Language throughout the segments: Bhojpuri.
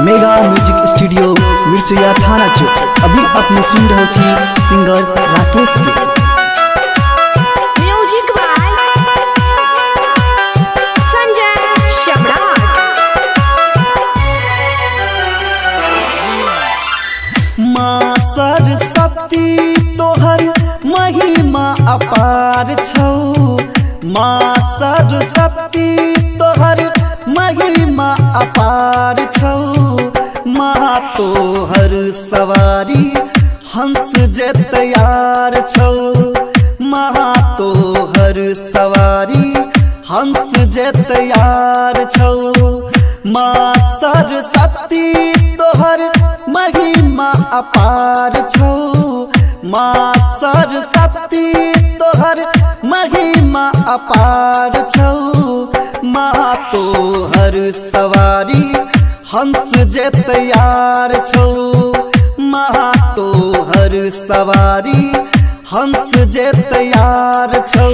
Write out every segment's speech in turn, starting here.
मेगा म्यूजिक स्टूडियो मिर्चया थाना चौक। अभी अपने सुन रहे छी सिंगर राकेश के। म्यूजिक बाय संजय सम्राट। माँ सरस्वती तोहर महिमा अपार छौ। माँ सरस्वती तोहर महिमा अपार छौ। माँ तोहर सवारी हंस जे तैयार छौ। माँ तोहर सवारी हंस जे तैयार छौ। माँ सरस्वती तोहर महिमा अपार छौ। माँ सरस्वती तोहर महिमा अपार छौ। माँ तोहर सवारी हंस जे तैयार छौ। माँ तोहर सवारी हंस जे तैयार छौ।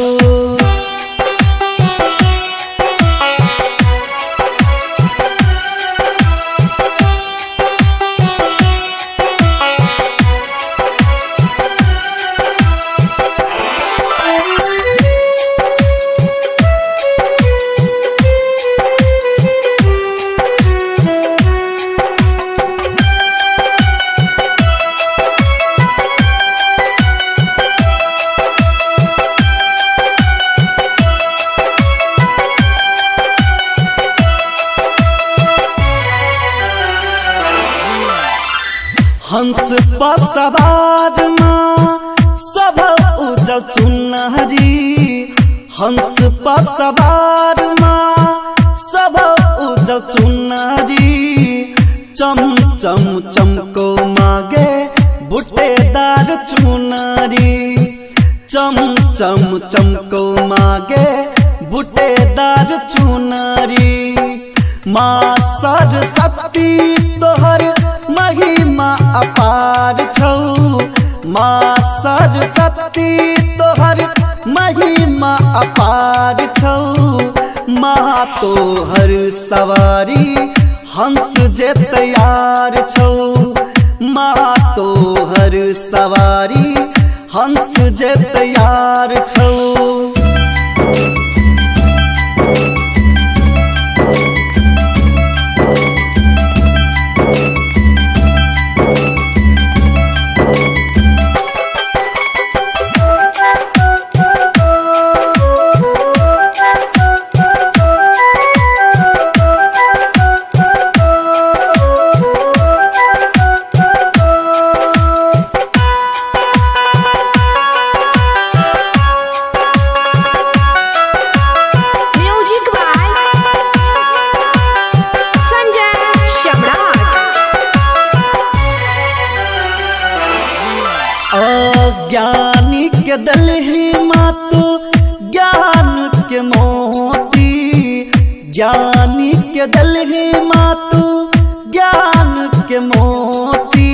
हंस पर सवार माँ सब उजल चुनरी। हंस पर सवार माँ सब उजल चुनरी। चम चम चमको मागे बुटेदार चुनरी। चम चम चमको मागे बुटेदार चुनरी। माँ सरस्वती तोहर महिमा अपार छौ। माँ सरस्वती तोहर महिमा अपार छौ। माँ तोहर सवारी हंस जे तैयार छौ। माँ तोहर सवारी हंस जे तैयार छौ। म्यूजिक बाय संजय सम्राट। अज्ञानी के दलहि मातु ज्ञान के मोती। ज्ञानी के दलहि मातु ज्ञान के मोती।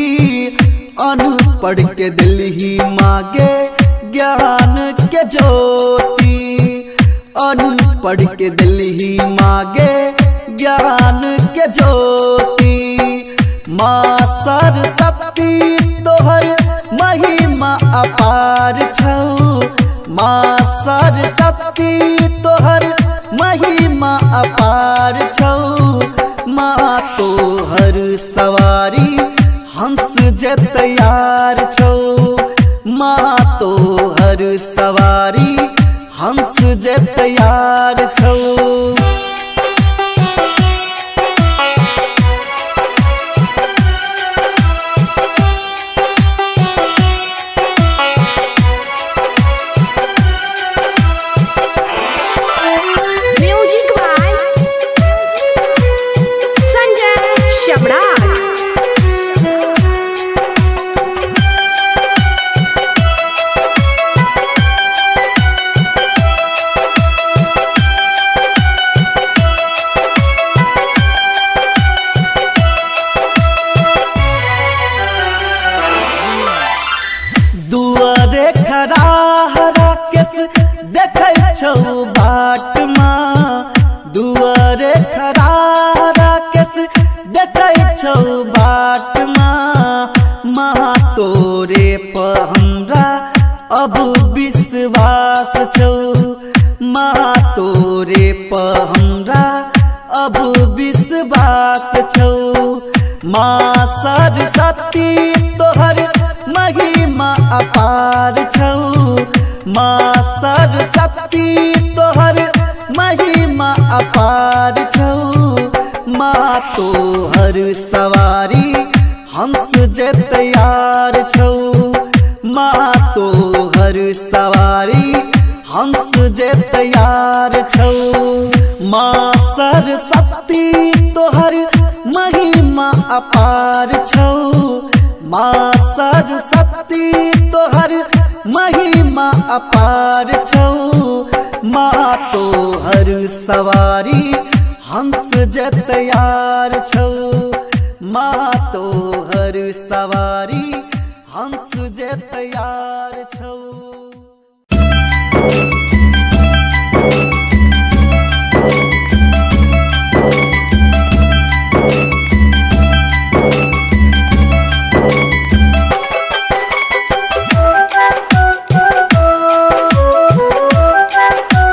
अनपढ़ के दलहि मागे ज्ञान के ज्योति। अनपढ़ के दलहि मागे ज्ञान के ज्योति। माँ सरस्वती तोहर महिमा अपार छौ। माँ सरस्वती तोहर महिमा अपार छौ। माँ तोहर सवारी हंस जे तैयार छौ। माँ तोहर सवारी हंस जे तैयार छौ। म्यूजिक बाय संजय सम्राट। दुआरे खड़ा राकेश देखै छौ बाट माँ दुआरे खड़ा राकेश देखै छौ बाट माँ तोरे पर हमरा अब विश्वास छौ माँ तोरे पर हमरा अब विश्वास छौ माँ सरस्वती तोहर महिमा अपार छौ माँ सरस्वती तोहर महिमा अपार छौ माँ तोहर सवारी हंस जे तैयार छौ माँ तोहर सवारी हंस जे तैयार छौ माँ सरस्वती तोहर महिमा अपार छौ माँ सरस्वती तोहर महिमा अपार छौ माँ तोहर सवारी हंस जे तैयार छौ माँ तोहर सवारी हंस जे तैयार छौ।